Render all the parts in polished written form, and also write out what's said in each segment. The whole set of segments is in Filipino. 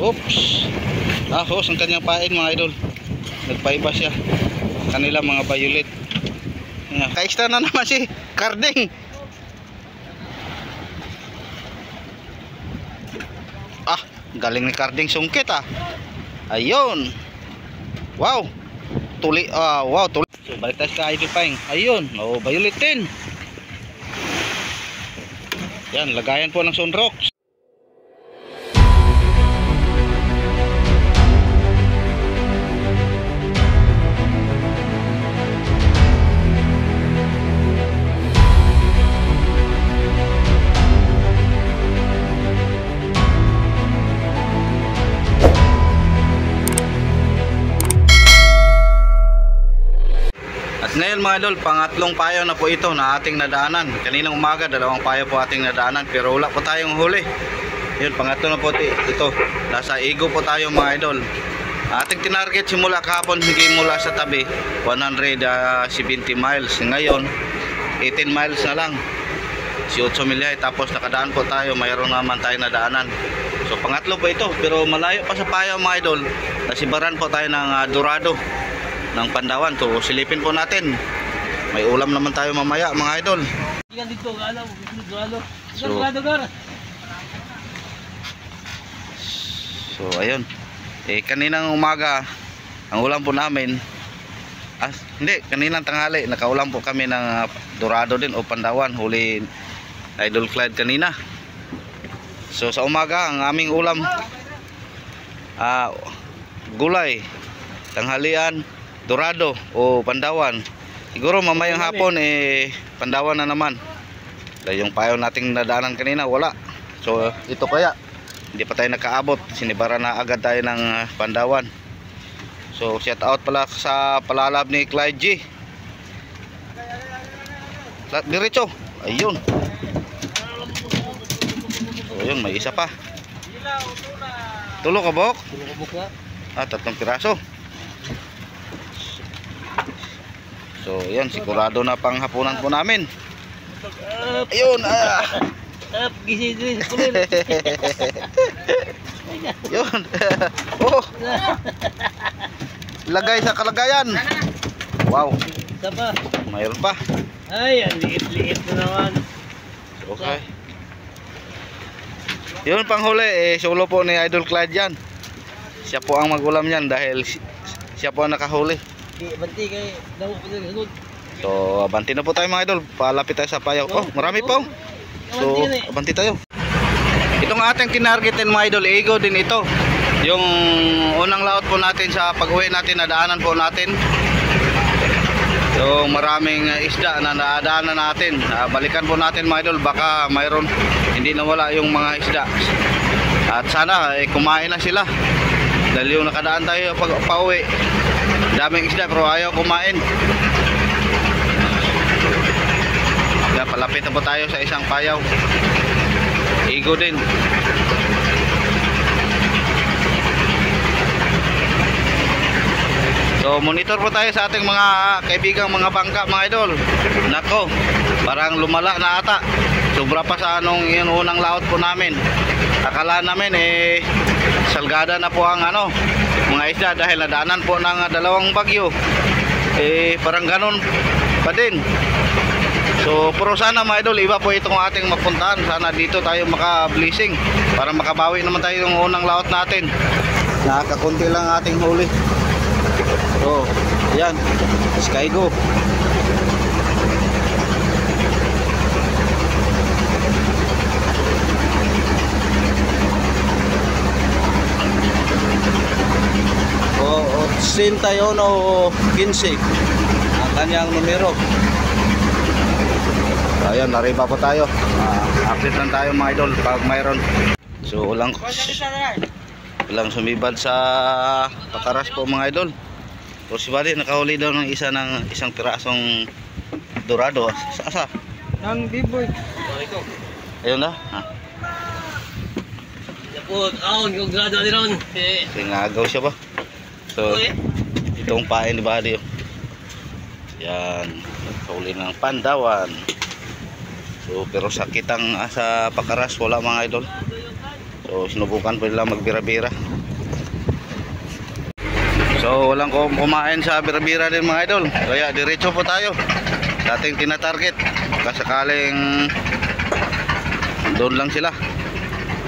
Oops. Ahos ang kanyang pain mga idol. Nagpaiba siya. Kanila mga violet. Ka-extra na naman si Carding. Galing ni Carding sungkit Ayun. Wow. Wow, tuli. So balik tayo sa idol paing. Ayun, violet din. Yan, lagayan po ng sunrocks. Ngayon mga idol, pangatlong payaw na po ito na ating nadaanan. Kaninang umaga, dalawang payaw po ating nadaanan, pero wala po tayong huli. Yun, pangatlo na po ito. Nasa Igo po tayo mga idol. Ating tinarget simula kahapon, hingga mula sa tabi, 170 miles. Ngayon, 18 miles na lang. Si 8 milya, tapos nakadaan po tayo, mayroon naman tayo nadaanan. So pangatlo po ito, pero malayo pa sa payaw mga idol. Nasibaran po tayo ng Dorado ng Pandawan. So silipin po natin, may ulam naman tayo mamaya mga idol. So ayun, kaninang umaga ang ulam po namin, kaninang tanghali nakaulam po kami ng Dorado din o Pandawan, huli Idol Clyde kanina. So sa umaga ang aming ulam gulay, tanghalian Dorado o Pandawan. Siguro mamayang hapon Pandawan na naman. Dahil yung payaw nating nadaanan kanina wala. So ito kaya hindi pa tayo nakaabot, sinibaran na agad tayo ng Pandawan. So shout out pala sa palalab ni Clyde G. Diretso. Ayun. So ayun, may isa pa. Tulo ka bok? Tatlong piraso. So yan, sigurado na panghapunan po namin. Ayun. Yun. Lagay sa kalagayan. Wow. Mayroon pa. Ay, ang liit-liit na naman. Okay. Yun panghuli, solo po ni Idol Clyde yan. Siya po ang magulam yan dahil siya po ang nakahuli. Banti kay daw ko din sunod. So, abanti na po tayo mga idol. Palapit tayo sa payaw. Marami po. So, abanti tayo. Itong ating tinargetin mga idol, Igo din ito. Yung unang laot po natin sa pag-uwi natin, nadaanan po natin. So, maraming isda na nadaanan natin. Balikan po natin mga idol, baka mayroon hindi nawala yung mga isda. At sana kumain na sila. Dahil yung nakadaan tayo pag pauwi, daming isda pero ayaw kumain. Kaya palapit na po tayo sa isang payaw. Igo din. So monitor po tayo sa ating mga kaibigang mga bangka mga idol. Nako, parang lumala na ata. Sobra pa sa anong yung unang laot po namin. Akala namin salgada na po ang mga isda dahil nadaanan po ng dalawang bagyo. Parang ganun pa din. So pero sana mga idol, iba po itong ating mapuntahan. Sana dito tayo maka-blessing para makabawi naman tayo yung unang laot natin. Nakakakunti lang ating huli. So yan, Skygo. Sin tayo no 15 ang kanyang numero. Ayun, nariba po tayo. Update lang tayo mga idol pag mayroon. So ulang sumibad sa pakaras po mga idol. O si Buddy nakahuli daw ng isang pirasong Dorado. Asa? Ang biboy. Ayun na. Yapon, yung grado ni ron. Sinagaw siya ba? So, itong pain ni Buddy. Yan, huli ng Pandawan. So, pero sakit ang sa pakaras, wala mga idol. So, So sinubukan po nila magbira-bira. So walang kumain sa bira-bira din mga idol, kaya diretso po tayo sa ating tinatarget kasakaling doon lang sila.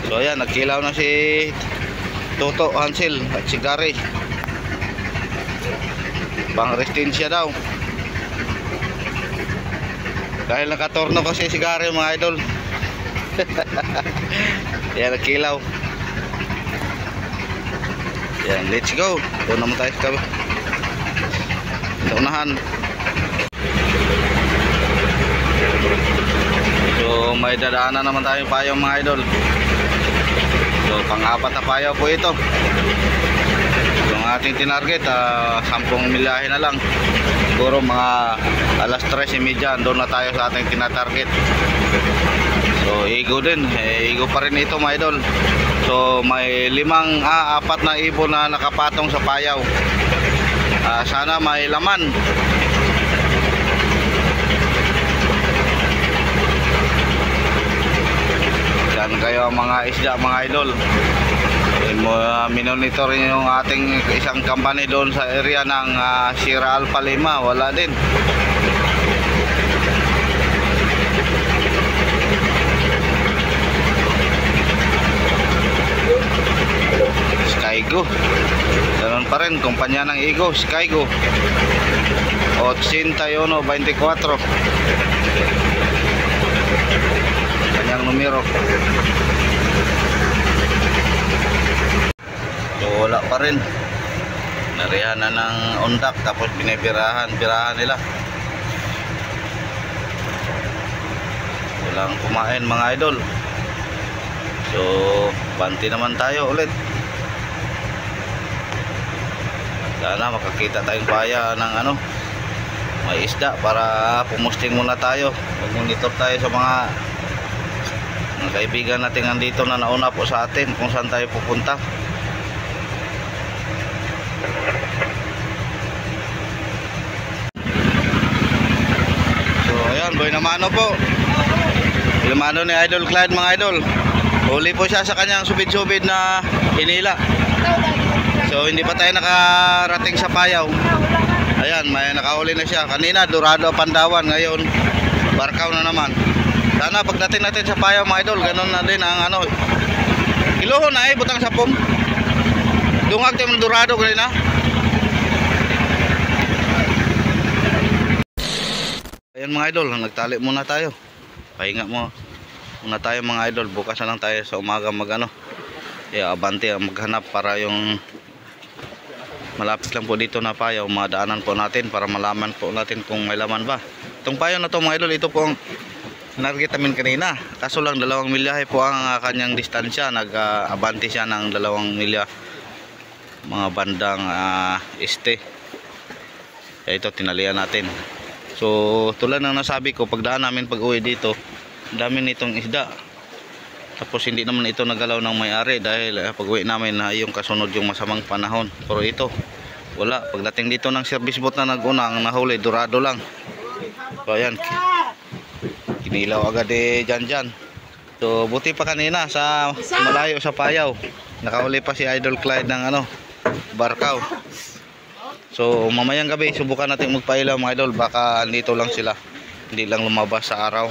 So ayan, nagkilaw na si Toto, Hansel at si Gary. Pang resistensya daw dahil nakatorno kasi si Gary mga idol. Ayan, nagkilaw. Yan, let's go. Doon naman tayo sa unahan. So may dadaanan naman tayong payaw mga idol. So pang-apat na payaw po ito. Yung ating tinarget 10 milyahe na lang. Siguro mga alas 3:30 doon na tayo sa ating tinatarget. So igo din, igo pa rin ito mga idol. So may 4 na ibon na nakapatong sa payaw. Sana may laman. Yan kayo mga isda mga idol. Minonitor yung ating isang company doon sa area ng Sierra Alpha Lima, wala din. Skygo, ganoon pa rin, kumpanya ng Igo, Skygo 8124 kanyang numero. So wala pa rin, narihan na ng undak tapos binibirahan nila. Walang kumain mga idol. So banti naman tayo ulit. Sana makakita tayong paya ng may isda para pumusting muna tayo. Mag-monitor tayo sa mga kaibigan natin nandito na nauna po sa atin kung saan tayo pupunta. So ayan, boy namano po. Lumano ni Idol Clyde mga idol. Huli po siya sa kanyang subid-subid na hinila. So hindi pa tayo nakarating sa payaw. Ayan, may nakahuli na siya. Kanina Dorado Pandawan, ngayon Barkaw na naman. Sana pagdating natin sa payaw mga idol, ganun na din ang kilohon na butang sapom. Dungag tayo ng Dorado kanina. Ayan mga idol, nagtali muna tayo. Pahinga muna tayo mga idol. Bukas na lang tayo sa umaga abante maghanap para yung malapit lang po dito na payaw, madaanan po natin para malaman po natin kung may laman ba. Itong payaw na to mga idol, ito po ang narget namin kanina. Kaso lang 2 milyahe po ang kanyang distansya. Nag-abante siya ng 2 milya mga bandang este. Kaya ito tinalian natin. So tulad ng nasabi ko, pagdaan namin pag uwi dito, dami nitong isda. Tapos hindi naman ito nagalaw ng may-ari dahil pag uwi namin yung kasunod yung masamang panahon. Pero ito wala, pagdating dito ng service boat na nag-una, ang nahuli Dorado lang. So ayan, kinilaw agad dyan. So buti pa kanina sa malayo sa payaw, nakahuli pa si Idol Clyde ng Barkaw. So mamayang gabi subukan natin magpailaw mga idol, baka andito lang sila, hindi lang lumabas sa araw.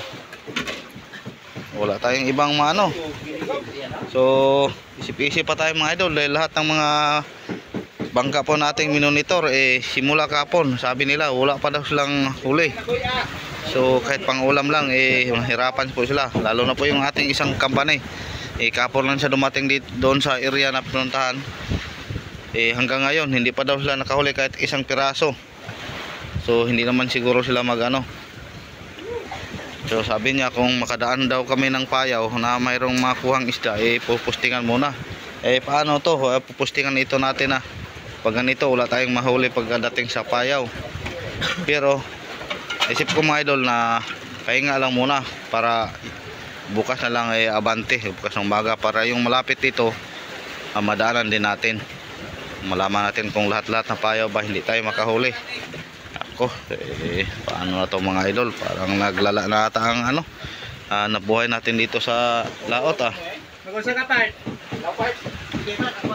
Wala tayong ibang So isip-isip pa tayo mga idol dahil lahat ng mga bangka po nating minonitor simula kahapon sabi nila wala pa daw silang huli. So kahit pang ulam lang mahirapan po sila, lalo na po yung ating isang company. Kahapon lang siya dumating doon sa area na pinuntahan. Hanggang ngayon hindi pa daw sila nakahuli kahit isang piraso. So hindi naman siguro sila So sabi niya kung makadaan daw kami ng payaw na mayroong makuhang isda, pupustingan muna. Paano to? Pupustingan ito natin pag ganito wala tayong mahuli pagdating sa payaw. Pero isip ko mga idol na pahinga lang muna para bukas na lang abante, bukas ng umaga para yung malapit dito madaanan din natin. Malaman natin kung lahat-lahat na payaw ba hindi tayo makahuli. Ako, paano na to mga idol? Parang naglala na ata ang nabuhay natin dito sa laot Mag-usa ka part.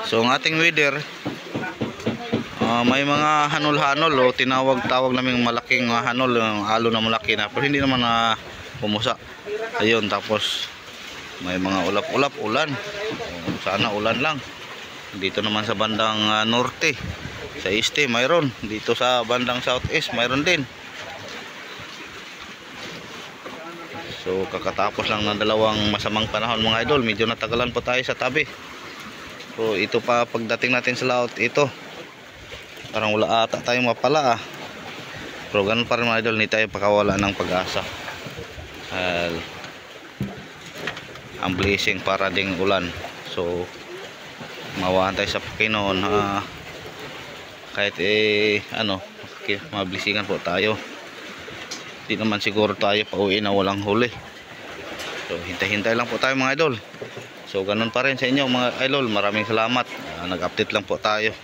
So ang ating weather, may mga hanol-hanol o tinawag-tawag naming malaking hanol, yung halo na malaki na, pero hindi naman na pumusa. Ayun, tapos may mga ulap-ulap, ulan. Sana ulan lang. Dito naman sa bandang norte, sa este mayroon, dito sa bandang southeast mayroon din. So kakatapos lang ng dalawang masamang panahon mga idol, medyo natagalan po tayo sa tabi. So ito pa pagdating natin sa laot, ito parang wala ata tayong mapala pero ganun pa rin mga idol, hindi tayo pakawala ng pag-asa. Ang blessing para ding ulan. So mawaan tayo sa Panginoon, kahit mablisingan po tayo. Di naman siguro tayo pauwi na walang huli. So hintay-hintay lang po tayo mga idol. So ganun pa rin sa inyo mga idol, maraming salamat. Nag-update lang po tayo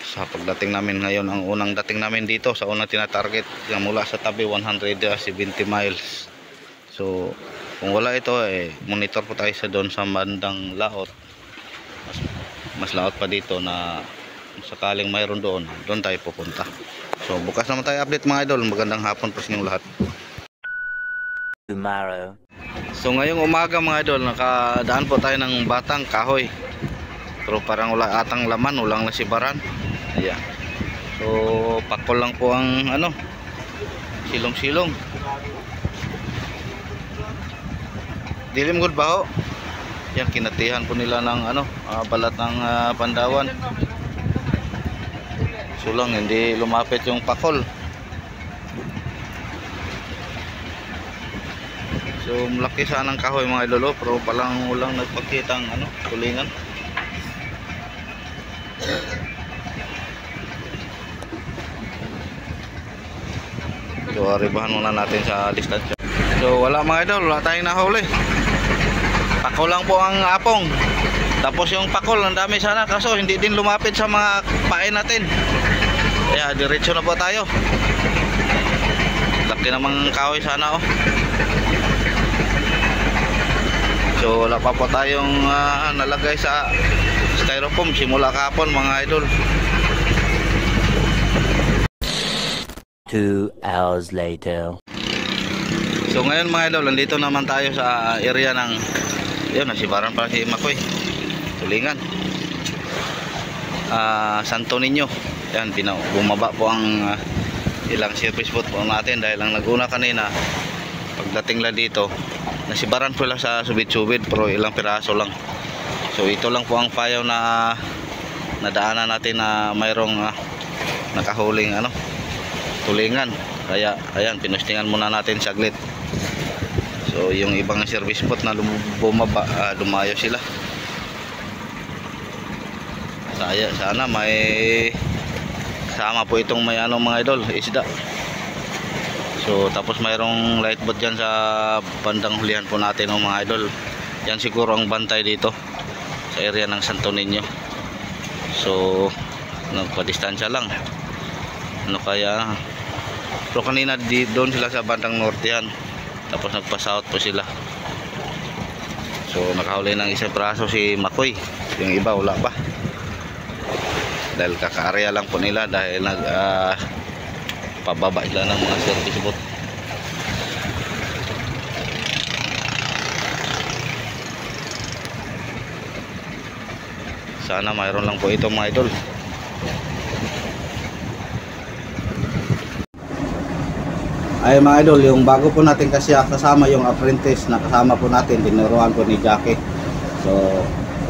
sa pagdating namin ngayon. Ang unang dating namin dito sa unang tinatarget mula sa tabi 170 miles. So kung wala ito, monitor po tayo sa doon sa bandang laot. Mas laot pa dito na sakaling mayroon doon tayo pupunta. So bukas naman tayo update mga idol. Magandang hapon po sa inyong lahat. Tomorrow. So ngayong umaga mga idol, nakadaan po tayo ng Batang Kahoy, pero parang wala atang laman, walang nasibaran. Ayan. So pakol lang po ang silong-silong. Dilim good ba ho? Yan, kinatihan po nila ng balat ng pandawan. So lang hindi lumapit yung pakol. So malaki sana ang kahoy mga idol, pero palang ulang nagpakita ang tulingan. So arribahan muna natin sa distansya. So wala mga idol, wala tayong nahuli. Pakol lang po ang apong. Tapos yung pakol, ang dami sana, kaso hindi din lumapit sa mga pain natin. Kaya diretso na po tayo. Laki namang kahoy sana So wala pa po tayong nalagay sa styrofoam simula kahapon mga idol. 2 hours later. So ngayon mga idol, nandito naman tayo sa area ng nasibaran para si Makoy. Tulingan. Santo Niño. Yan, bumaba po ang ilang service boat po natin dahil ang naguna kanina pagdating lang dito nasibaran po lang sa subid-subid, pero ilang piraso lang. So ito lang po ang payaw na nadaanan natin na mayroong nakahuling tulingan. Kaya ayan, pinustingan muna natin saglit. So yung ibang service boat na bumaba, dumayo sila. Sana may sama po itong may mga idol, isda. So tapos mayroong light boat dyan sa bandang hulihan po natin mga idol. Yan siguro ang bantay dito sa area ng Santo Niño. So nagpa-distansya lang. Kaya pero kanina doon sila sa bandang nortehan, tapos nagpa-south po sila. So nakahuli ng isang braso si Makoy, yung iba wala pa. Dahil kaka-area lang po nila, dahil pababa sila ng mga service boat. Sana mayroon lang po ito mga idol. Ay mga idol, yung bago po natin kasi kasama yung apprentice na kasama po natin, dinuruan po ni Jackie. So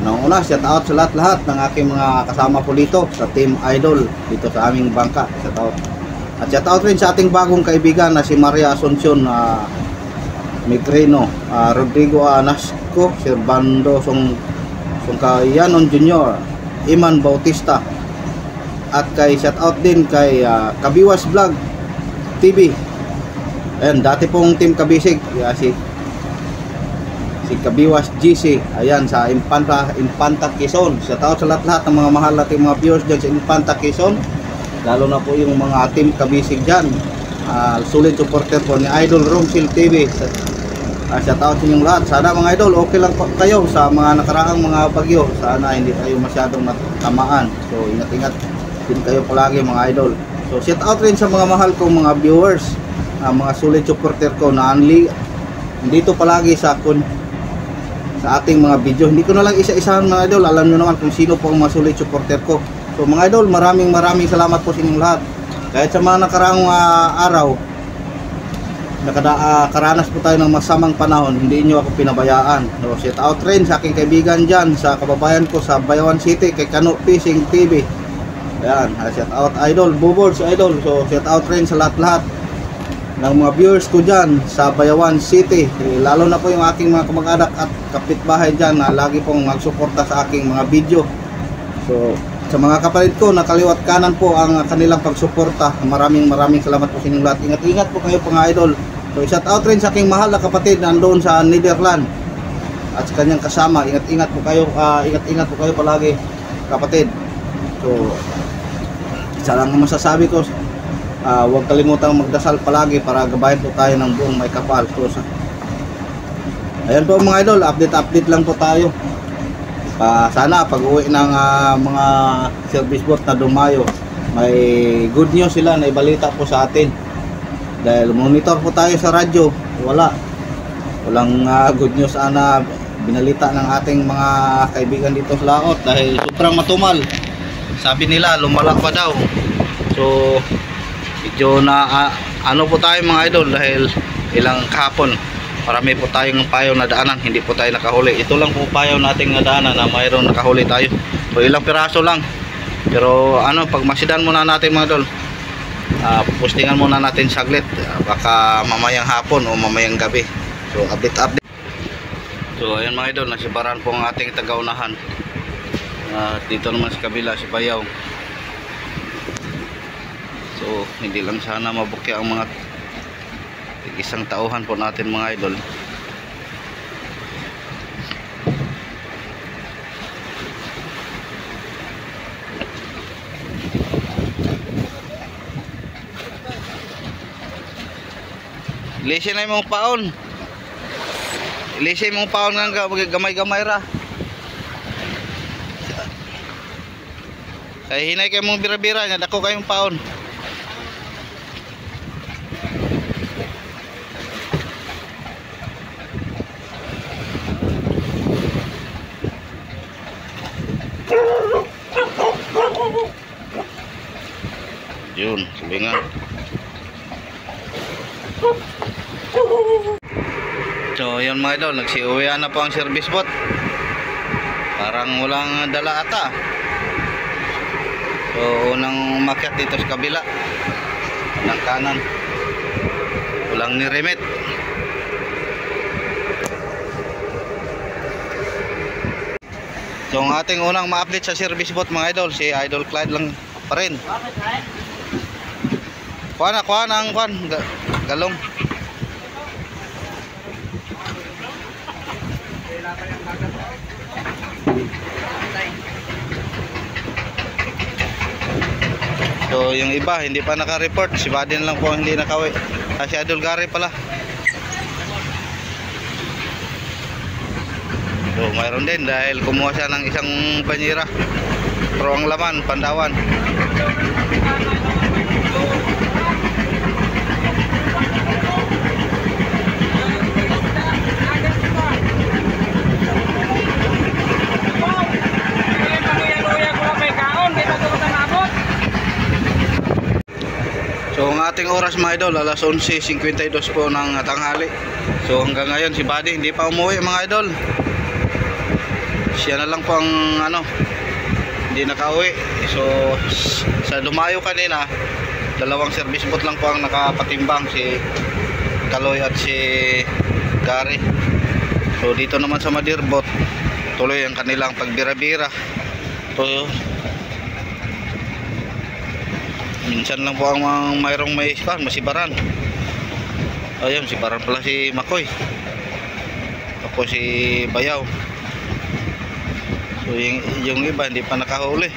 una, shout out sa lahat ng aking mga kasama po dito sa Team Idol dito sa aming bangka. Shout out. At shout out rin sa ating bagong kaibigan na si Maria Asuncion Migreno, Rodrigo Anasco, Servando Sungkayanon Jr., Iman Bautista, at kay shout out din kay Kabiwas Vlog TV. Ayan, dati pong Team Kabisig, si Kabiwas GC, ayan, sa Infanta Quezon. Shout out sa lahat ng mga mahal nating mga viewers dyan sa Infanta Quezon, lalo na po yung mga Team Kabisig dyan. Solid supporter po ni Idol Romsil TV. Shout out sa inyong lahat. Sana mga idol, okay lang po kayo sa mga nakaraang mga bagyo. Sana hindi kayo masyadong natamaan. So ingat-ingat din kayo palagi mga idol. So shout out rin sa mga mahal kong mga viewers, mga solid supporter ko na dito palagi sa ating mga video. Hindi ko na lang isa-isahan mga idol. Alam nyo naman kung sino po ang mga solid supporter ko. So mga idol, maraming salamat po sa inyong lahat. Kahit sa mga nakaraang araw, karanas po tayo ng masamang panahon, hindi nyo ako pinabayaan. So shout out rin sa aking kaibigan dyan, sa kababayan ko sa Bayawan City, kay Kano Fishing TV. Ayan, shout out idol, Buboards idol. So shout out rin sa lahat-lahat ng mga viewers ko dyan sa Bayawan City, lalo na po yung aking mga kamag-anak at kapitbahay dyan na lagi pong magsuporta sa aking mga video. So sa mga kapalit ko na kaliwat kanan po ang kanilang pagsuporta, maraming salamat po sa inyong lahat. Ingat po kayo mga idol. So shout out rin sa aking mahal na kapatid nandoon sa Netherlands at sa kanyang kasama. Ingat po kayo palagi kapatid. So isa lang ang masasabi ko, huwag kalimutang magdasal palagi para gabayan po tayo ng buong may kapal. So ayan po mga idol, update lang po tayo. Sana pag uwi ng mga service boat na dumayo, may good news sila na ibalita po sa atin. Dahil monitor po tayo sa radyo, walang good news na binalita ng ating mga kaibigan dito sa laot dahil sobrang matumal. Sabi nila lumala pa daw. So medyo na ano po tayo mga idol dahil ilang kahapon marami po tayong payaw na daanan, hindi po tayo nakahuli. Ito lang po payaw nating nadaanan na mayroon nakahuli tayo. So ilang piraso lang. Pero pag masidan muna natin mga idol, postingan muna natin saglit, baka mamayang hapon o mamayang gabi. So update. So ayan mga idol, nasibaran po ang ating tagaunahan. Dito naman sa kabila si Bayaw. So hindi lang sana mabukya ang mga isang tauhan po natin mga idol. Ilisin na yung paon. Ilisin mong paon nga gamay-gamay ra. Kaya hinay kayo mong bira-bira nga dako kayong paon. Yun, salingan. So yun mga idol, nagsiuwian na po ang service boat. Parang walang dala ata. So unang umakyat dito sa kabila ng kanan, walang niremit. So ang ating unang ma-update sa service boat mga idol, si Idol Clyde lang pa rin. Kuha na ang galong. So yung iba hindi pa naka-report, si Badin lang po hindi nakawi. Si Idol Gary pala. So mayroon din dahil kumuha siya ng isang banyera, pero ang laman Pandawan. So ang ating oras mga idol, alas 11:52 po ng tanghali. So hanggang ngayon si Buddy hindi pa umuwi mga idol. Siya na lang po ang hindi nakauwi. So sa dumayo kanina, dalawang service boat lang po ang nakapatimbang, si Kaloy at si Gary. So dito naman sa Madirbot, tuloy ang kanilang pagbira-bira. So minsan lang po ang mayroong may masibaran. Ayun, sibaran pala si Makoy. Tapos si Bayaw. So yung iba hindi pa nakahuli.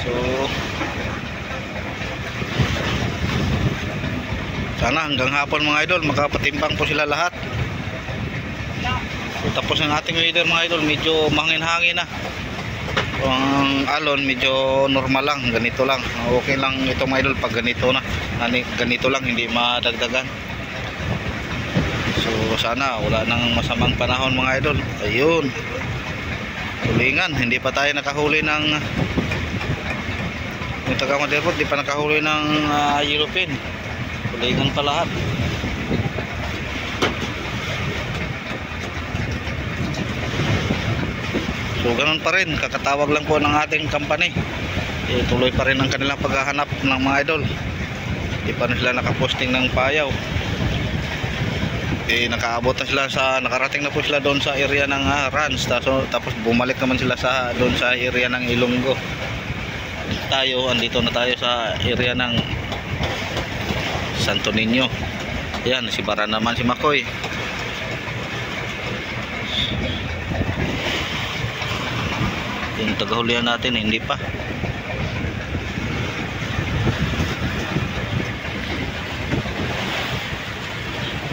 So Sana hanggang hapon mga idol makapatimbang po sila lahat. So, tapos ang ating weather mga idol, medyo mangin-hangin na. Ang alon medyo normal lang, ganito lang. Okay lang ito mga idol pag ganito na. Ganito lang, hindi madagdagan. So sana wala nang masamang panahon mga idol. Ayun. Tulingan, hindi pa tayo nakahuli ng yung taga Maderport, hindi pa nakahuli ng European. Tulingan pa lahat. So ganun pa rin, kakatawag lang po ng ating company. Tuloy pa rin ang kanilang paghahanap ng mga idol. Hindi pa sila nakaposting ng payaw. Nakaabot na sila nakarating na po sila doon sa area ng Rans, tapos bumalik naman sila doon sa area ng Ilonggo. Tayo, andito na tayo sa area ng Santo Niño. Yan, si Bara naman si Makoy. Yung tagahulihan natin, hindi pa.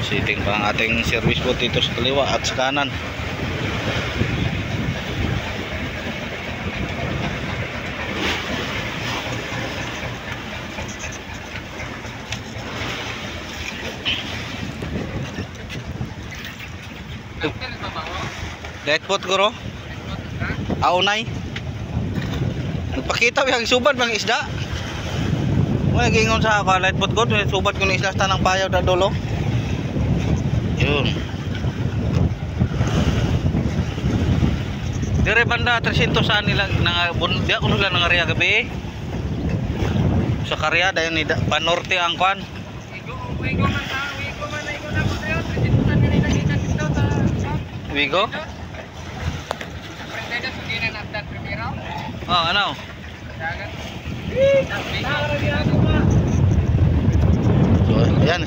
Siting pa ang ating service boat dito sa kaliwa at sa kanan. Light boat guro? Aunay? Nagpakita yung subad ng isda. May gingon sa ako, light boat ko, subad ko ng isda ng payaw na dulo. Yun. Dire banda 300 sa nila dia kuno lang ng area gabi. Sa Karya dayon ni panorte ang kwan. Wigo man na ko tayo 300 ni nakita dito sa Wigo. Prendeda sugina na tan primero. Oh, ano? Dagat. So, ayan.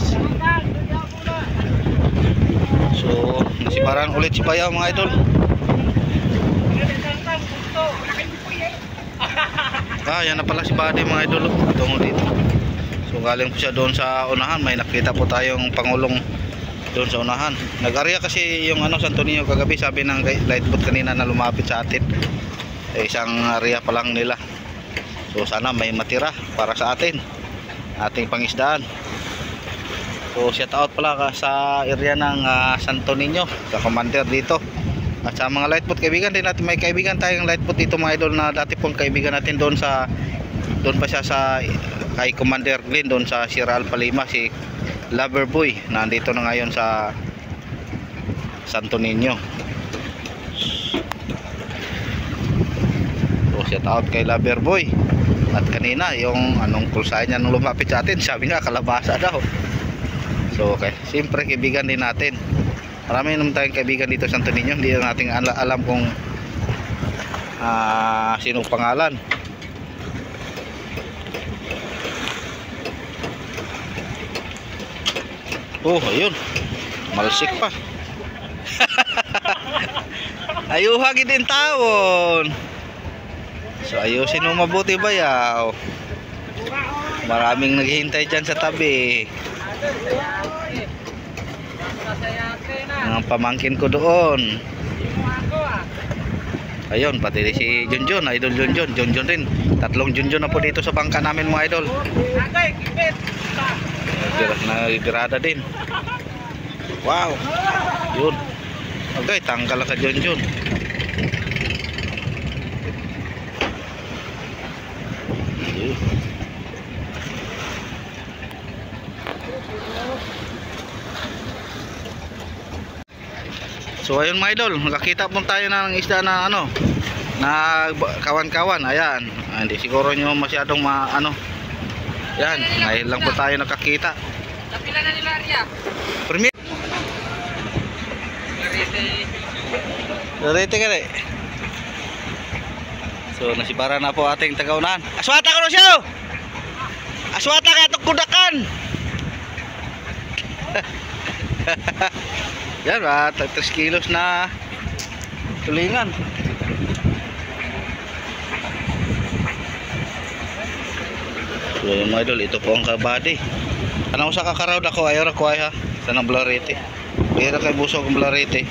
So, nasiparan ulit si Payaw mga idol. Yan na pala si Buddy mga idol. Tungo dito. So, galing po siya doon sa unahan. May nakita po tayong pangulong doon sa unahan. Nag-area kasi yung Santo Niño kagabi. Sabi ng lightboat kanina na lumapit sa atin. Isang area pa lang nila. So, sana may matira para sa atin. Ating pangisdaan. So shout out pala sa area ng Santo Niño, sa commander dito. At sa mga lightboat kaibigan din natin, may kaibigan tayong lightboat dito mga idol na dati pong kaibigan natin doon pa siya sa kay Commander Glenn doon sa Sierra Alpha Lima, si Loverboy. Nandito na ngayon sa Santo Niño. So shout out kay Loverboy. At kanina yung anong kulsay niya nung lumapit sa atin, sabi nga kalabasa daw. So okay, siyempre kaibigan din natin. Marami naman tayong kaibigan dito sa Santo Niño. Hindi natin alam kung sinong pangalan. Oh, ayun. Malsik pa. Ayuhagi din tawon. So ayusin mo mabuti bayaw. Maraming naghihintay dyan sa tabi. Ang pamangkin ko doon. Ayun, pati si Junjun, idol Junjun. Junjun din. 3 Junjun na po dito sa bangka namin mga idol. Nagirada din. Wow. Yun. Okay, tanggal ka Junjun. So ayun mga idol, nakakita po tayo ng isda na na kawan-kawan. Ayan, hindi siguro nyo masyadong yan, ngayon lang po tayo nakakita. Napila na nila Arya. Permit. Larete ka rin. So nasibara na po ating tagaunahan. Aswata ka na siya. Aswata ka itong kudakan. Yan ba, 3 kilos na tulingan. So yun mga idol, ito po ang kabady. Tanaw sa kakaraw ako, ayaw ra ko ay ha. Sa nang blarete. Bira kay busog ang blarete.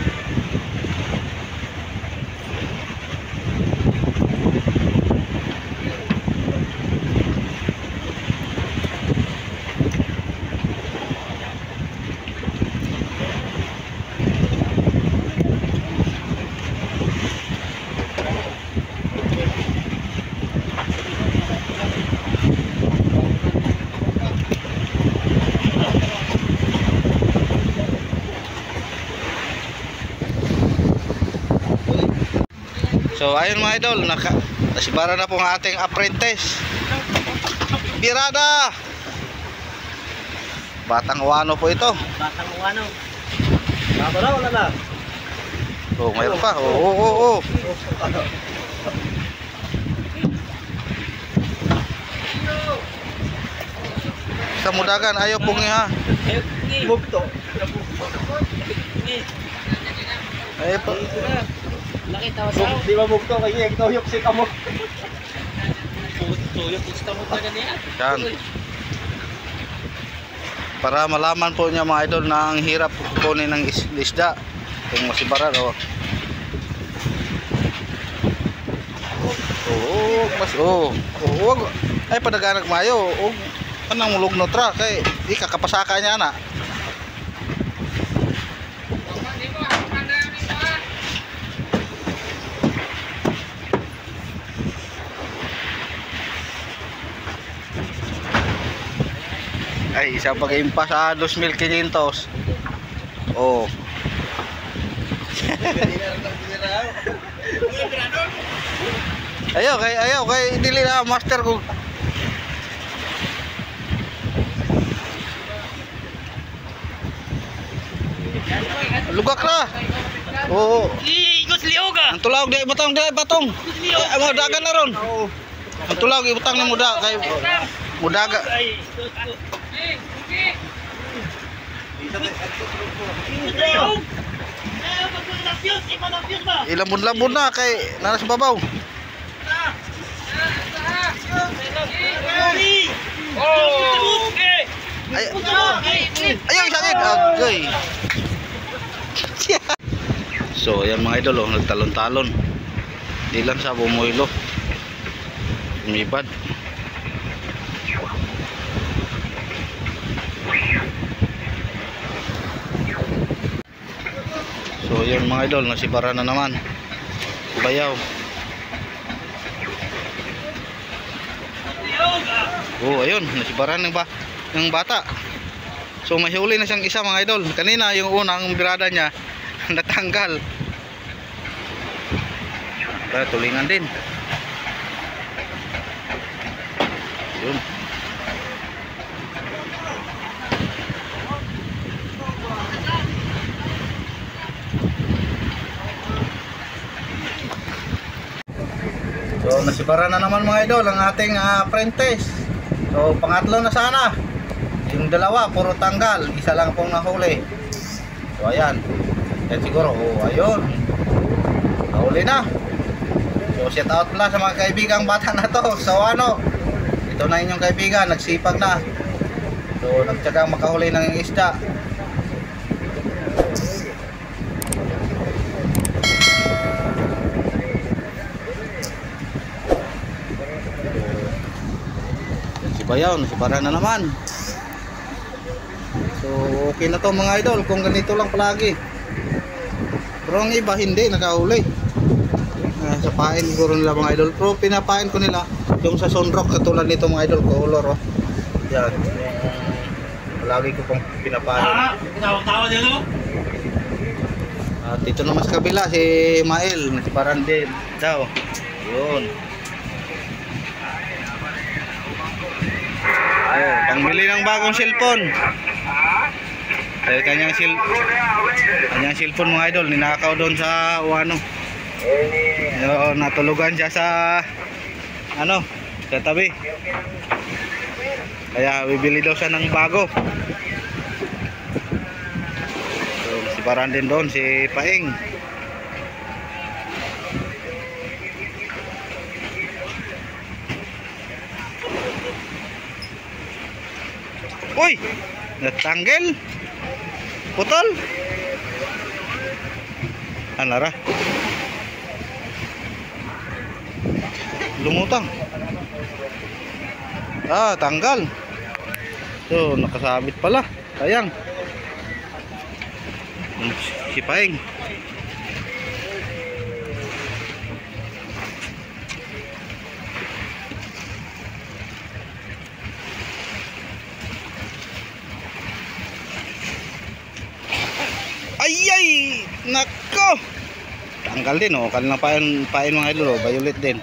So ayun mga idol, nasibara na po ang ating apprentice. Birada! Batang Wano po ito. Batang Wano. Babara wala na. Oh, mayroon pa. Oo. Sa mudagan, ayaw pong ha. Mugto. Ayaw po. Laki tawa sa. Di ba mugto kay tuyok si kamo. Tuyok gusto mo talaga niya. Yan. Para malaman po niya mga idol na ang hirap kukunin ng isda. Kung masibara o. Oo. Ay padaganag mayo. Og anang mulog no tra kay di kakapasaka niya na. Ay, isa pag-impa sa 2,500. Oh. ayaw kay dili na master ko. Lugak na. Oo. Ikot liuga. Ang tulawag di batong. Ay, mo dagan na ron. Ang tulawag ibutang ni muda kay mudaga. Ilambon-lambon na kay nanas babaw. Ayaw sakit. Agay. So ayan mga idol, nagtalon-talon. Di lang sa bumuilo. Umibad. So yun mga idol, nasibara na naman. Bayaw. Oh ayun, nasibara ng bata. So may huli na siyang isa mga idol. Kanina yung unang birada niya natanggal. Kaya tulingan din. Yun. So nasibara na naman mga idol ang ating apprentice. So pangatlo na sana. Yung dalawa puro tanggal, isa lang pong nahuli. So ayan. Yan siguro, ayun. Nahuli na. So shout out pala sa mga kaibigang bata na to. So ano, ito na inyong kaibigan, nagsipag na. So nagtsagang makahuli ng isda. Bayaw, nasibara na naman. So okay na to mga idol kung ganito lang palagi. Pero ang iba hindi nakahuli. Sa pain siguro nila mga idol. Pero pinapain ko nila yung sa sunrock katulad nito mga idol, color oh. Yan. Palagi ko pong pinapain. Tawa niya no? At dito naman sa kabila si Mael, nasibaran din daw. Yun. Oh, pangbili ng bagong cellphone. Dahil kanyang cellphone mga idol, ninakaw doon sa Wano. Natulugan siya sa ano, sa tabi. Kaya bibili daw siya ng bago. So, siparan din doon si Paing. Uy! Natanggal. Putol. Anara. Lumutang. Ah, tanggal. So, nakasabit pala. Sayang. Sipaing. Ay! Nako! Tanggal din oh. Kanilang pain mga idol oh. Violet din.